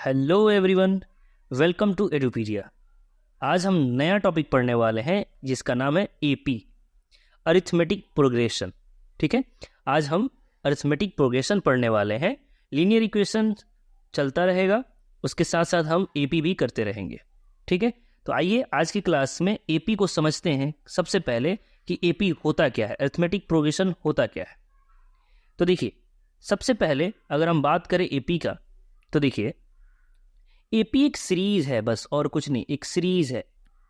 Hello everyone, welcome to Edupedia. आज हम नया टॉपिक पढ़ने वाले हैं जिसका नाम है एपी, अरिथमेटिक प्रोग्रेशन। ठीक है, आज हम अरिथमेटिक प्रोग्रेशन पढ़ने वाले हैं। लीनियर इक्वेशन चलता रहेगा, उसके साथ साथ हम एपी भी करते रहेंगे। ठीक है, तो आइए आज की क्लास में एपी को समझते हैं। सबसे पहले कि एपी होता क्या है, अरिथमेटिक प्रोग्रेशन होता क्या है। तो देखिए, सबसे पहले अगर हम बात करें एपी का, तो देखिए एपी एक सीरीज है, बस और कुछ नहीं, एक सीरीज है।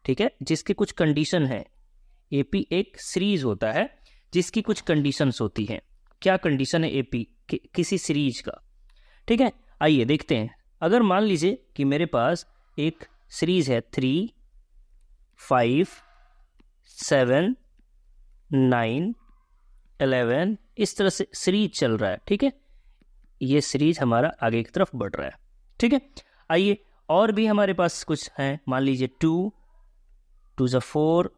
ठीक है, जिसके कुछ कंडीशन है। एपी एक सीरीज होता है जिसकी कुछ कंडीशंस होती हैं। क्या कंडीशन है एपी किसी सीरीज का? ठीक है, आइए देखते हैं। अगर मान लीजिए कि मेरे पास एक सीरीज है 3, 5, 7, 9, 11, इस तरह से सीरीज चल रहा है। ठीक है, ये सीरीज हमारा आगे की तरफ बढ़ रहा है। ठीक है, आइए और भी हमारे पास कुछ हैं। मान लीजिए 2, 2 जा 4,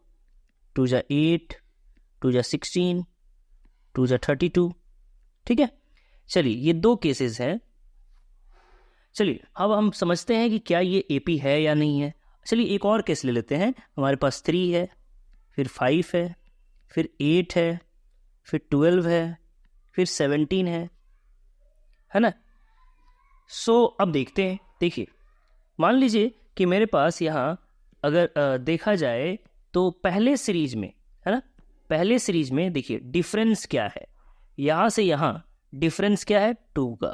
2 जा 8, 2 जा 16, 2 जा 32। ठीक है, चलिए ये दो केसेस हैं। चलिए अब हम समझते हैं कि क्या ये एपी है या नहीं है। चलिए एक और केस ले लेते हैं। हमारे पास 3 है, फिर 5 है, फिर 8 है, फिर 12 है, फिर 17 है ना। सो अब देखते हैं। देखिए, मान लीजिए कि मेरे पास यहाँ अगर देखा जाए तो पहले सीरीज में, है ना, पहले सीरीज में देखिए डिफरेंस क्या है। यहाँ से यहाँ डिफरेंस क्या है? 2 का।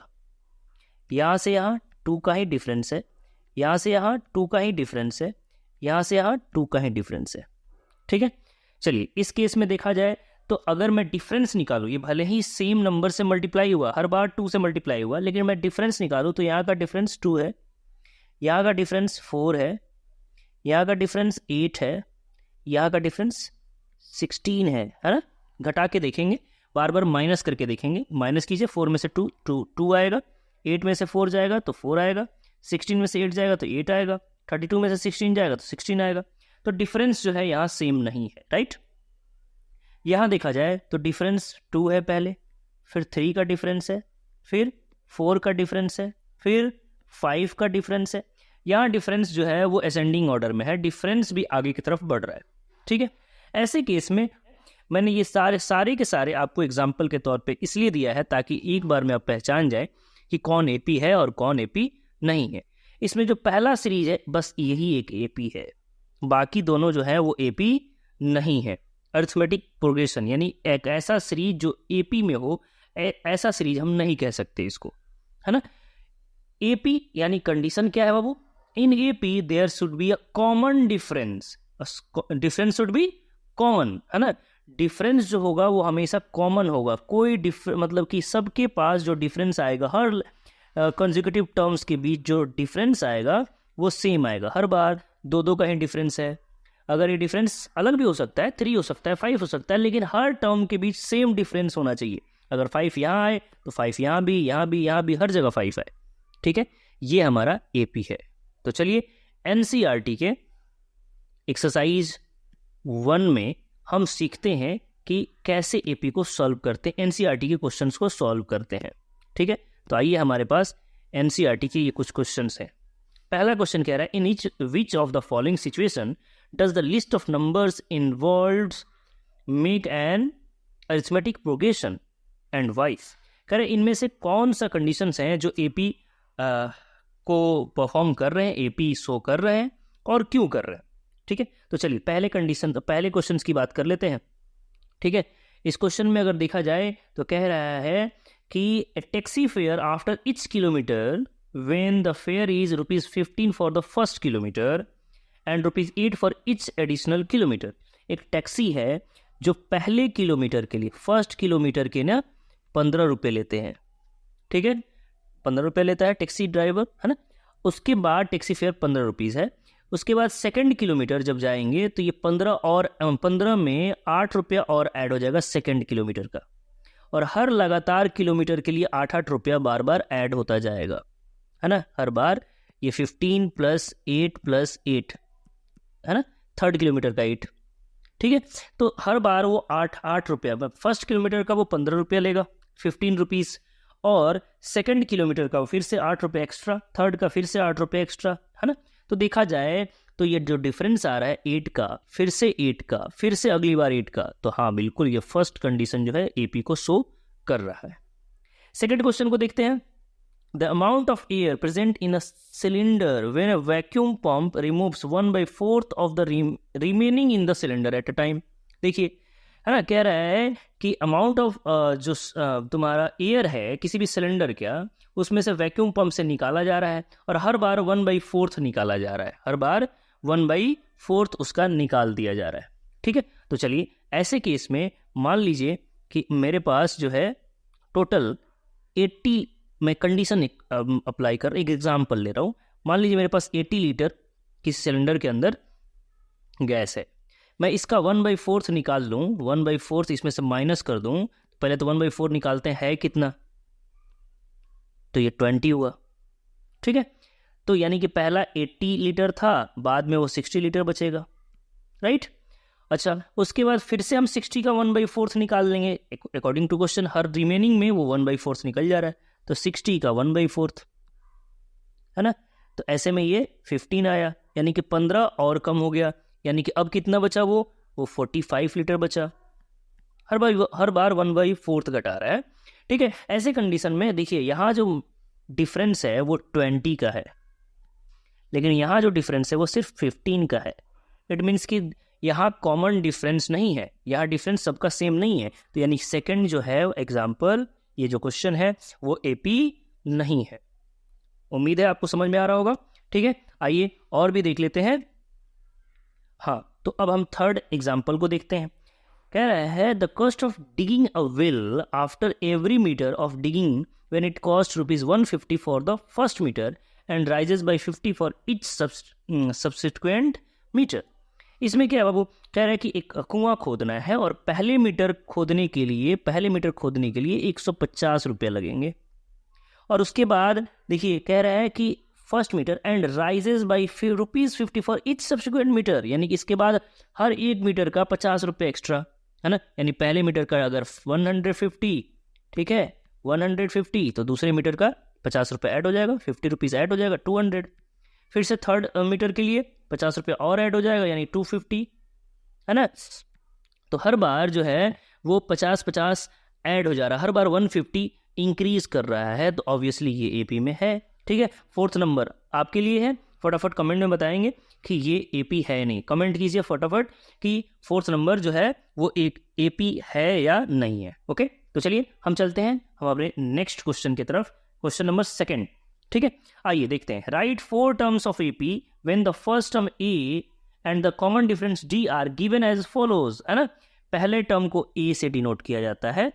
यहाँ से यहाँ 2 का ही डिफरेंस है, यहाँ से यहाँ 2 का ही डिफरेंस है, यहाँ से यहाँ 2 का ही डिफरेंस है। ठीक है, चलिए इस केस में देखा जाए तो अगर मैं डिफरेंस निकालूँ, ये भले ही सेम नंबर से मल्टीप्लाई हुआ, हर बार 2 से मल्टीप्लाई हुआ, लेकिन मैं डिफरेंस निकालूँ तो यहाँ का डिफरेंस 2 है, यहाँ का डिफरेंस 4 है, यहाँ का डिफरेंस 8 है, यहाँ का डिफरेंस 16 है ना। घटा के देखेंगे, बार बार माइनस करके देखेंगे। माइनस कीजिए, 4 में से 2 आएगा, 8 में से 4 जाएगा तो 4 आएगा, 16 में से 8 जाएगा तो 8 आएगा, 32 में से 16 जाएगा तो 16 आएगा। तो डिफरेंस जो है यहाँ सेम नहीं है, राइट। यहाँ देखा जाए तो डिफरेंस 2 है पहले, फिर 3 का डिफरेंस है, फिर 4 का डिफरेंस है, फिर 5 का डिफरेंस है। यहाँ डिफरेंस जो है वो असेंडिंग ऑर्डर में है, डिफरेंस भी आगे की तरफ बढ़ रहा है। ठीक है, ऐसे केस में मैंने ये सारे के सारे आपको एग्जाम्पल के तौर पे इसलिए दिया है ताकि एक बार में आप पहचान जाए कि कौन एपी है और कौन एपी नहीं है। इसमें जो पहला सीरीज है बस यही एक एपी है, बाकी दोनों जो है वो एपी नहीं है। अरिथमेटिक प्रोग्रेशन यानी एक ऐसा सीरीज जो एपी में हो, ऐसा सीरीज हम नहीं कह सकते इसको, है ना। एपी यानी कंडीशन क्या है बाबू? In AP there should be a common difference, difference should be common, है ना। डिफरेंस जो होगा वो हमेशा कॉमन होगा। कोई मतलब कि सबके पास जो डिफरेंस आएगा, हर कंसेक्यूटिव टर्म्स के बीच जो डिफरेंस आएगा वो सेम आएगा। हर बार 2-2 का ही डिफरेंस है। अगर ये डिफरेंस अलग भी हो सकता है, 3 हो सकता है, 5 हो सकता है, लेकिन हर टर्म के बीच सेम डिफरेंस होना चाहिए। अगर 5 यहाँ आए तो 5 यहाँ भी, यहाँ भी, यहाँ भी, हर जगह 5 आए। ठीक है, ये हमारा एपी है। तो चलिए एनसीईआरटी के एक्सरसाइज 1 में हम सीखते हैं कि कैसे एपी को सॉल्व करते हैं, एनसीईआरटी के क्वेश्चंस को सॉल्व करते हैं। ठीक है, तो आइए हमारे पास एनसीईआरटी के ये कुछ क्वेश्चंस हैं। पहला क्वेश्चन कह रहा है, in which of the following situation does the list of numbers involved make an arithmetic progression and vice. कह रहे इनमें से कौन सा कंडीशंस हैं जो एपी को परफॉर्म कर रहे हैं, एपी शो कर रहे हैं और क्यों कर रहे हैं। ठीक है, तो चलिए पहले क्वेश्चन की बात कर लेते हैं। ठीक है, इस क्वेश्चन में अगर देखा जाए तो कह रहा है कि taxi fare after each kilometre when the fair is ₹15 for the first kilometre and ₹8 for each additional kilometre. एक टैक्सी है जो पहले किलोमीटर के लिए, फर्स्ट किलोमीटर के ना 15 रुपये लेते हैं। ठीक है, 15 रुपये लेता है टैक्सी ड्राइवर, है ना। उसके बाद टैक्सी फेयर 15 रुपीज़ है। उसके बाद सेकंड किलोमीटर जब जाएंगे तो ये 15 में 8 रुपया और ऐड हो जाएगा सेकंड किलोमीटर का, और हर लगातार किलोमीटर के लिए 8-8 रुपया बार बार ऐड होता जाएगा, है ना। हर बार ये 15 + 8 + 8, है ना, थर्ड किलोमीटर का 8। ठीक है, तो हर बार वो 8-8 रुपया, फर्स्ट किलोमीटर का वो 15 रुपया लेगा, 15 रुपीज़, और सेकंड किलोमीटर का फिर से 8 रुपये एक्स्ट्रा, थर्ड का फिर से 8 रुपये एक्स्ट्रा, है ना। तो देखा जाए तो ये जो डिफरेंस आ रहा है 8 का, फिर से 8 का, फिर से अगली बार 8 का, तो हाँ बिल्कुल ये फर्स्ट कंडीशन जो है एपी को शो कर रहा है। सेकंड क्वेश्चन को देखते हैं। The amount of air present in a cylinder when a vacuum pump removes 1/4 of the remaining in the cylinder at a time. देखिए, है ना, कह रहा है कि अमाउंट ऑफ जो तुम्हारा एयर है किसी भी सिलेंडर का, उसमें से वैक्यूम पंप से निकाला जा रहा है और हर बार 1/4 निकाला जा रहा है, हर बार 1/4 उसका निकाल दिया जा रहा है। ठीक है, तो चलिए ऐसे केस में मान लीजिए कि मेरे पास जो है टोटल 80, मैं कंडीशन अप्लाई कर एक एग्जाम्पल ले रहा हूँ। मान लीजिए मेरे पास 80 लीटर किसी सिलेंडर के अंदर गैस है, मैं इसका 1/4 निकाल लूँ, 1/4 इसमें से माइनस कर दूँ, पहले तो 1/4 निकालते हैं कितना, तो ये 20 हुआ। ठीक है, तो यानी कि पहला 80 लीटर था, बाद में वो 60 लीटर बचेगा, राइट। अच्छा, उसके बाद फिर से हम 60 का 1/4 निकाल लेंगे, अकॉर्डिंग टू क्वेश्चन हर रिमेनिंग में वो 1/4 निकल जा रहा है, तो 60 का 1/4, है ना। तो ऐसे में ये 15 आया, यानी कि 15 और कम हो गया, यानी कि अब कितना बचा, वो 45 लीटर बचा। हर बार 1/4 घटा रहा है। ठीक है, ऐसे कंडीशन में देखिए यहाँ जो डिफरेंस है वो 20 का है, लेकिन यहाँ जो डिफरेंस है वो सिर्फ 15 का है। इट मीन्स कि यहाँ कॉमन डिफरेंस नहीं है, यहाँ डिफरेंस सबका सेम नहीं है, तो यानी सेकंड जो है एग्जाम्पल, ये जो क्वेश्चन है वो एपी नहीं है। उम्मीद है आपको समझ में आ रहा होगा। ठीक है, आइए और भी देख लेते हैं। हाँ, तो अब हम थर्ड एग्जाम्पल को देखते हैं। कह रहा है the cost of digging a well after every metre of digging when it cost ₹150 for the first metre and rises by 50 for each subsequent metre. इसमें क्या है बाबू, कह रहा है कि एक कुआं खोदना है और पहले मीटर खोदने के लिए 150 रुपये लगेंगे, और उसके बाद देखिए कह रहा है कि first metre and rises by ₹50 for each subsequent metre, यानी कि इसके बाद हर एक मीटर का 50 रुपये एक्स्ट्रा, है ना। यानी पहले मीटर का अगर 150, ठीक है 150, तो दूसरे मीटर का 50 रुपये ऐड हो जाएगा, 50 रुपीज़ ऐड हो जाएगा, 200। फिर से थर्ड मीटर के लिए 50 रुपये और ऐड हो जाएगा, यानी 250, है ना। तो हर बार जो है वो 50-50 ऐड हो जा रहा है, हर बार 150 इंक्रीज कर रहा है, तो ऑब्वियसली ये एपी में है। ठीक है, फोर्थ नंबर आपके लिए है, फटाफट कमेंट में बताएंगे कि ये एपी है नहीं, कमेंट कीजिए फटाफट कि फोर्थ नंबर जो है वो एक एपी है या नहीं है। ओके, तो चलिए हम चलते हैं हम अपने नेक्स्ट क्वेश्चन की तरफ, क्वेश्चन नंबर सेकंड। ठीक है, आइए देखते हैं। Write 4 terms of AP when the first term a and the common difference d are given as follows, है ना। पहले टर्म को ए से डिनोट किया जाता है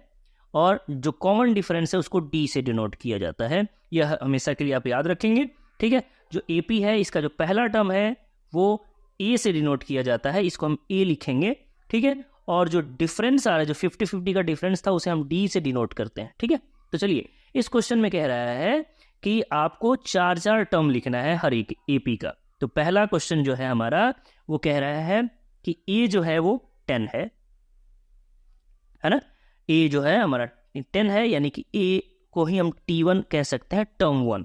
और जो कॉमन डिफरेंस है उसको डी से डिनोट किया जाता है, यह हमेशा के लिए आप याद रखेंगे। ठीक है, जो एपी है इसका जो पहला टर्म है वो ए से डिनोट किया जाता है, इसको हम ए लिखेंगे। ठीक है, और जो डिफरेंस आ रहा है, जो 50-50 का डिफरेंस था, उसे हम डी से डिनोट करते हैं। ठीक है, तो चलिए इस क्वेश्चन में कह रहा है कि आपको 4 टर्म लिखना है हर एक एपी का। तो पहला क्वेश्चन जो है हमारा वो कह रहा है कि ए जो है वो 10 है ना। ए जो है हमारा 10 है, यानी कि ए को ही हम T1 कह सकते हैं, टर्म वन,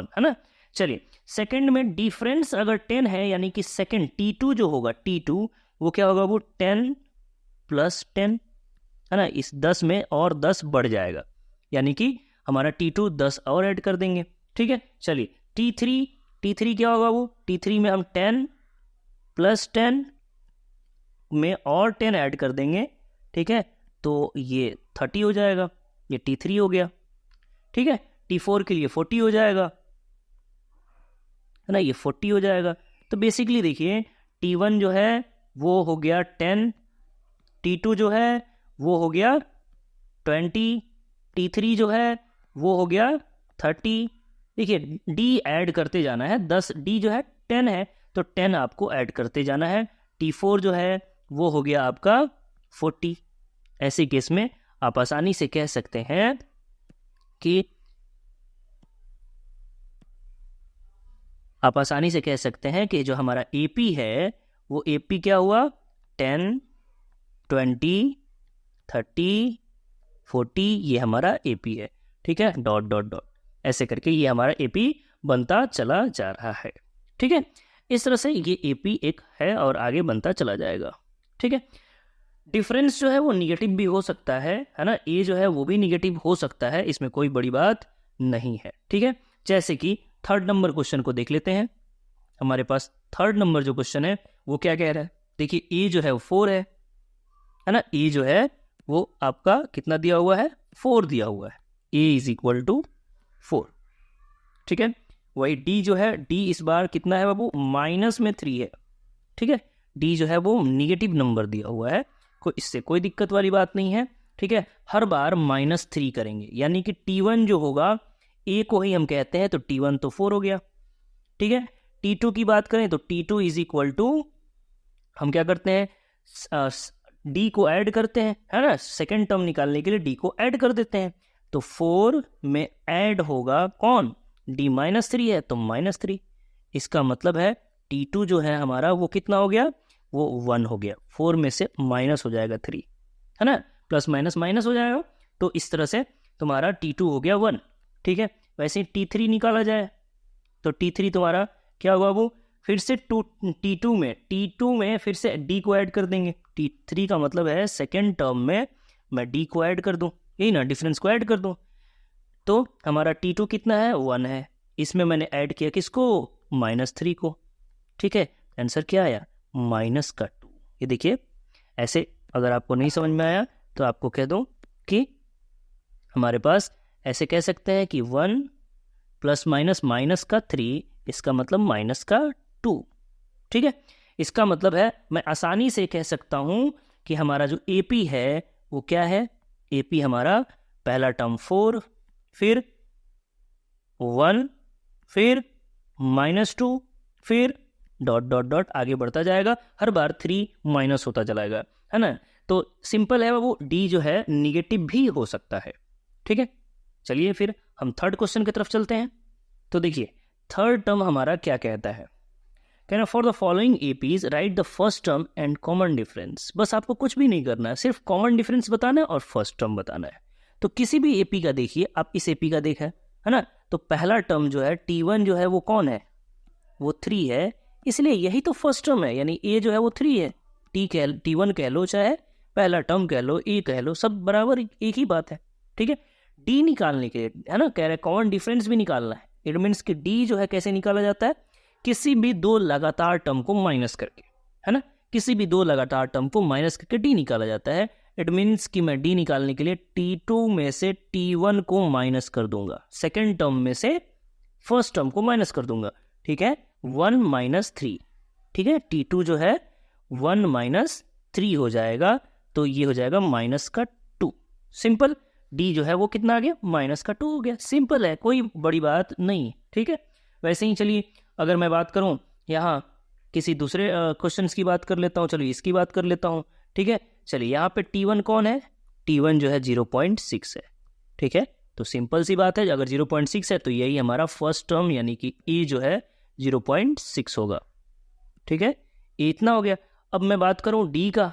है ना। चलिए सेकंड में डिफरेंस अगर 10 है, यानी कि सेकंड T2 जो होगा, T2 वो क्या होगा, वो 10 + 10, है ना। इस 10 में और 10 बढ़ जाएगा, यानी कि हमारा T2 10 और ऐड कर देंगे। ठीक है, चलिए T3 क्या होगा, वो T3 में हम 10 + 10 में और 10 ऐड कर देंगे। ठीक है, तो ये 30 हो जाएगा, ये T3 हो गया। ठीक है, T4 के लिए 40 हो जाएगा, है ना, ये 40 हो जाएगा। तो बेसिकली देखिए T1 जो है वो हो गया 10, T2 जो है वो हो गया 20, T3 जो है वो हो गया 30। देखिए D ऐड करते जाना है, 10 D जो है 10 है, तो 10 आपको ऐड करते जाना है। T4 जो है वो हो गया आपका 40। ऐसे केस में आप आसानी से कह सकते हैं कि जो हमारा एपी है वो एपी क्या हुआ, 10, 20, 30, 40, ये हमारा एपी है। ठीक है, डॉट डॉट डॉट, ऐसे करके ये हमारा एपी बनता चला जा रहा है। ठीक है, इस तरह से ये एपी एक है और आगे बनता चला जाएगा। ठीक है, डिफरेंस जो है वो निगेटिव भी हो सकता है ना, ए जो है वो भी निगेटिव हो सकता है, इसमें कोई बड़ी बात नहीं है। ठीक है, जैसे कि थर्ड नंबर क्वेश्चन को देख लेते हैं। हमारे पास थर्ड नंबर जो क्वेश्चन है वो क्या कह रहा है, देखिए ए जो है वो 4 है ना, ए जो है वो आपका कितना दिया हुआ है, 4 दिया हुआ है, ए इज इक्वल टू 4। ठीक है, वही डी जो है, डी इस बार कितना है बाबू, -3 है। ठीक है, डी जो है वो निगेटिव नंबर दिया हुआ है, इससे कोई दिक्कत वाली बात नहीं है। ठीक है, हर बार -3 करेंगे, यानी कि T1 जो होगा, ए को ही हम कहते हैं, तो T1 तो 4 हो गया। ठीक है, T2 की बात करें तो T2 इज इक्वल टू, हम क्या करते हैं, डी को ऐड करते हैं, है ना, सेकेंड टर्म निकालने के लिए डी को ऐड कर देते हैं, तो 4 में ऐड होगा कौन, डी -3 है तो -3, इसका मतलब है T2 जो है हमारा वो कितना हो गया, वो 1 हो गया, 4 में से माइनस हो जाएगा 3, है ना, प्लस माइनस माइनस हो जाएगा, तो इस तरह से तुम्हारा T2 हो गया 1। ठीक है, वैसे ही T3 निकाला जाए तो T3 तुम्हारा क्या होगा, वो फिर से T2 में फिर से D को ऐड कर देंगे, T3 का मतलब है सेकेंड टर्म में मैं D को ऐड कर दूं, यही ना, डिफरेंस को ऐड कर दूं, तो हमारा T2 कितना है, 1 है, इसमें मैंने ऐड किया किसको, -3 को। ठीक है, आंसर क्या आया, -2। ये देखिए, ऐसे अगर आपको नहीं समझ में आया तो आपको कह दूं कि हमारे पास ऐसे कह सकते हैं कि 1 + -3, इसका मतलब -2। ठीक है, इसका मतलब है मैं आसानी से कह सकता हूं कि हमारा जो एपी है वो क्या है, एपी हमारा पहला टर्म 4, फिर 1, फिर -2, फिर डॉट डॉट डॉट आगे बढ़ता जाएगा, हर बार 3 माइनस होता चलाएगा, है ना, तो सिंपल है, वो डी जो है निगेटिव भी हो सकता है। ठीक है, चलिए फिर हम थर्ड क्वेश्चन की तरफ चलते हैं। तो देखिए थर्ड टर्म हमारा क्या कहता है, कहना for the following APs right the first term and common difference. बस आपको कुछ भी नहीं करना है, सिर्फ कॉमन डिफरेंस बताना है और फर्स्ट टर्म बताना है। तो किसी भी एपी का देखिए, आप इस एपी का देखा है ना, तो पहला टर्म जो है T1 जो है वो कौन है, वो 3 है, इसलिए यही तो फर्स्ट टर्म है, यानी ए जो है वो 3 है, T1 कह लो, चाहे पहला टर्म कह लो, ए कह लो, सब बराबर एक ही बात है। ठीक है, डी निकालने के लिए, है ना, कह रहे कॉमन डिफरेंस भी निकालना है, इट मीन्स कि डी जो है कैसे निकाला जाता है, किसी भी 2 लगातार टर्म को माइनस करके, है ना, किसी भी 2 लगातार टर्म को माइनस करके डी निकाला जाता है। इट मीन्स कि मैं डी निकालने के लिए T2 में से T1 को माइनस कर दूंगा, सेकेंड टर्म में से फर्स्ट टर्म को माइनस कर दूंगा। ठीक है, 1 - 3, ठीक है, T2 जो है 1 - 3 हो जाएगा, तो ये हो जाएगा -2। सिंपल, डी जो है वो कितना आ गया, -2 हो गया, सिंपल है, कोई बड़ी बात नहीं। ठीक है, वैसे ही चलिए अगर मैं बात करूं यहाँ किसी दूसरे क्वेश्चंस की बात कर लेता हूँ, चलिए इसकी बात कर लेता हूँ। ठीक है, चलिए यहाँ पे T1 कौन है, T1 जो है 0.6 है। ठीक है, तो सिंपल सी बात है, अगर 0.6 है तो यही हमारा फर्स्ट टर्म यानी कि E जो है 0.6 होगा। ठीक है, ये इतना हो गया। अब मैं बात करूं D का,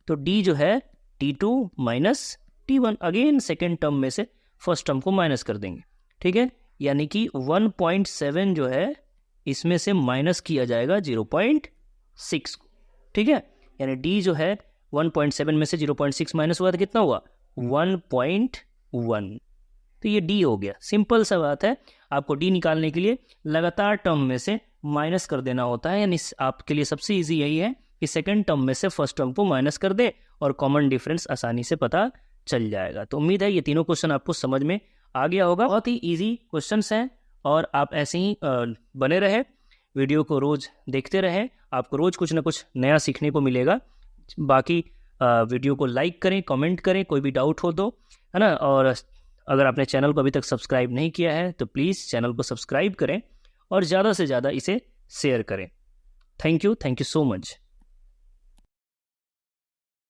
तो D जो है T2 - T1, again second term में से फर्स्ट टर्म को माइनस कर देंगे। ठीक है, यानी कि 1.7 जो है इसमें से माइनस किया जाएगा 0.6 को। ठीक है, यानी D जो है 1.7 में से 0.6 माइनस हुआ तो कितना हुआ, 1.1, तो ये D हो गया। सिंपल सा बात है, आपको D निकालने के लिए लगातार टर्म में से माइनस कर देना होता है, यानी आपके लिए सबसे इजी यही है कि सेकंड टर्म में से फर्स्ट टर्म को माइनस कर दे और कॉमन डिफरेंस आसानी से पता चल जाएगा। तो उम्मीद है ये तीनों क्वेश्चन आपको समझ में आ गया होगा, बहुत ही इजी क्वेश्चंस हैं और आप ऐसे ही बने रहे, वीडियो को रोज देखते रहें, आपको रोज कुछ ना कुछ नया सीखने को मिलेगा। बाकी वीडियो को लाइक करें, कमेंट करें, कोई भी डाउट हो तो, है ना, और अगर आपने चैनल को अभी तक सब्सक्राइब नहीं किया है तो प्लीज़ चैनल को सब्सक्राइब करें और ज़्यादा से ज़्यादा इसे शेयर करें। Thank you so much.